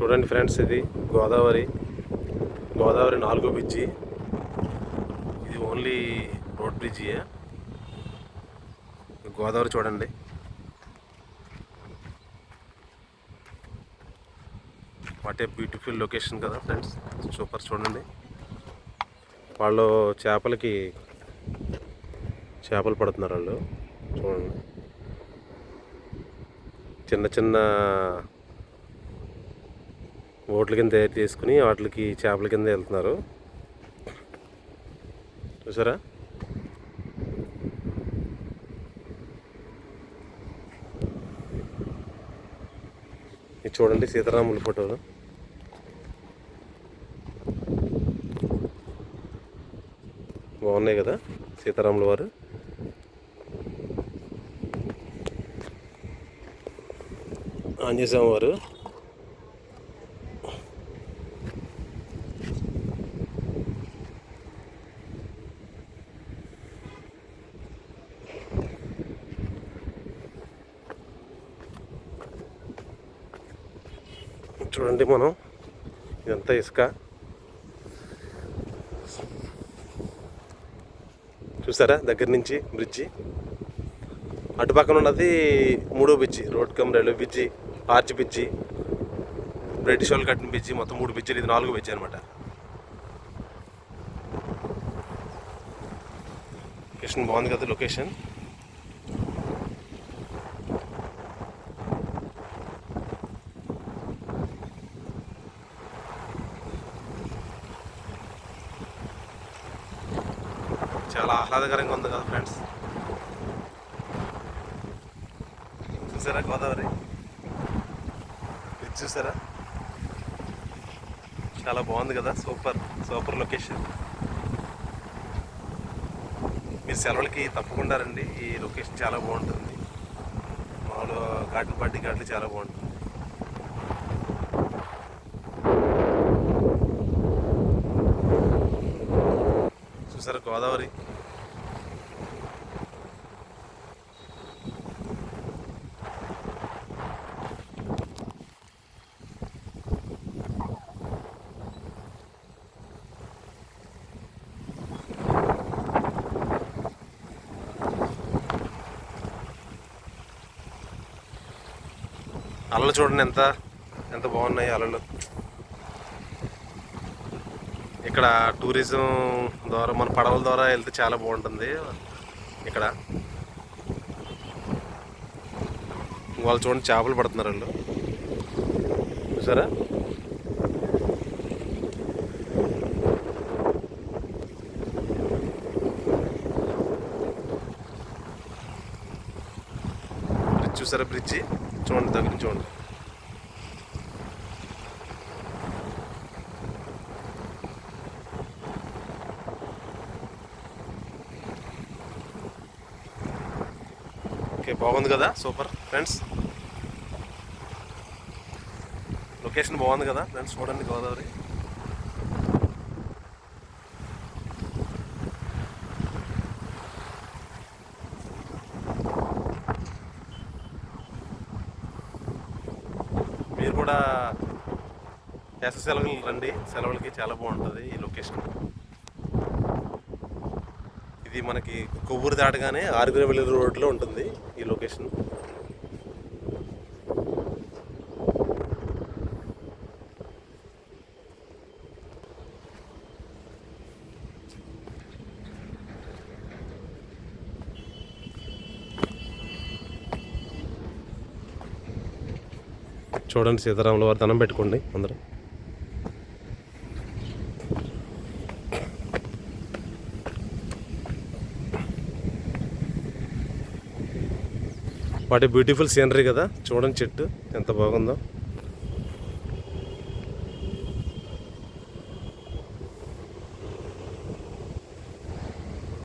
చూడండి ఫ్రెండ్స్, ఇది గోదావరి 4వ బ్రిడ్జి. ఇది ఓన్లీ రోడ్ బ్రిడ్జి. గోదావరి చూడండి. వాట్ ఏ బ్యూటిఫుల్ లొకేషన్ కదా ఫ్రెండ్స్, సూపర్. చూడండి, వాళ్ళు చేపలు పడుతున్నారు. వాళ్ళు చూడండి, చిన్న చిన్న ఓట్ల కింద తయారు చేసుకుని వాటికి చేపల కింద వెళ్తున్నారు. చూసారా? ఇది చూడండి, సీతారాముల ఫోటోలు. బాగున్నాయి కదా సీతారాముల వారు. ఆంజనేయ స్వామి వారు. చూడండి, మనం ఇదంతా ఇసుక. చూసారా దగ్గర నుంచి బ్రిడ్జి. అటు పక్కన ఉన్నది 3వ bridge, road come railway bridge, arch bridge, British వాళ్ళు కట్టిన బ్రిడ్జి. మొత్తం 3 బ్రిడ్జిలు. ఇది 4వ బ్రిడ్జి అనమాట. లొకేషన్ బాగుంది కదా. లొకేషన్ చాలా ఆహ్లాదకరంగా ఉంది కదా ఫ్రెండ్స్. చూసారా గోదావరి బ్రిడ్జ్? చూసారా? చాలా బాగుంది కదా. Super location. మీరు సెలవులకి తప్పకుండా రండి. ఈ లొకేషన్ చాలా బాగుంటుంది. మామూలు ఘాట్లు చాలా బాగుంటుంది. చూసారా గోదావరి? అలలు చూడండి ఎంత బాగున్నాయి అలలు. ఇక్కడ టూరిజం ద్వారా, మన పడవల ద్వారా వెళ్తే చాలా బాగుంటుంది. ఇక్కడ వాళ్ళు చూడండి, చేపలు పడుతున్నారు వాళ్ళు. చూసారా? చూసారా బ్రిడ్జి? చూడండి, దగ్గర నుంచి చూడండి. ఓకే, బాగుంది కదా. సూపర్ ఫ్రెండ్స్, లొకేషన్ బాగుంది కదా ఫ్రెండ్స్. చూడండి గోదావరి. మీరు కూడా వేసవి సెలవులు రండి. సెలవులకి చాలా బాగుంటుంది ఈ లొకేషన్. ఇది మనకి కొవ్వూరు దాటగానే ఆరుగురవెల్లి రోడ్లో ఉంటుంది ఈ లొకేషన్. చూడండి, సీతారాముల వారి దండం పెట్టుకోండి అందరూ. వాటి బ్యూటిఫుల్ సీనరీ కదా. చూడండి చెట్టు ఎంత బాగుందో.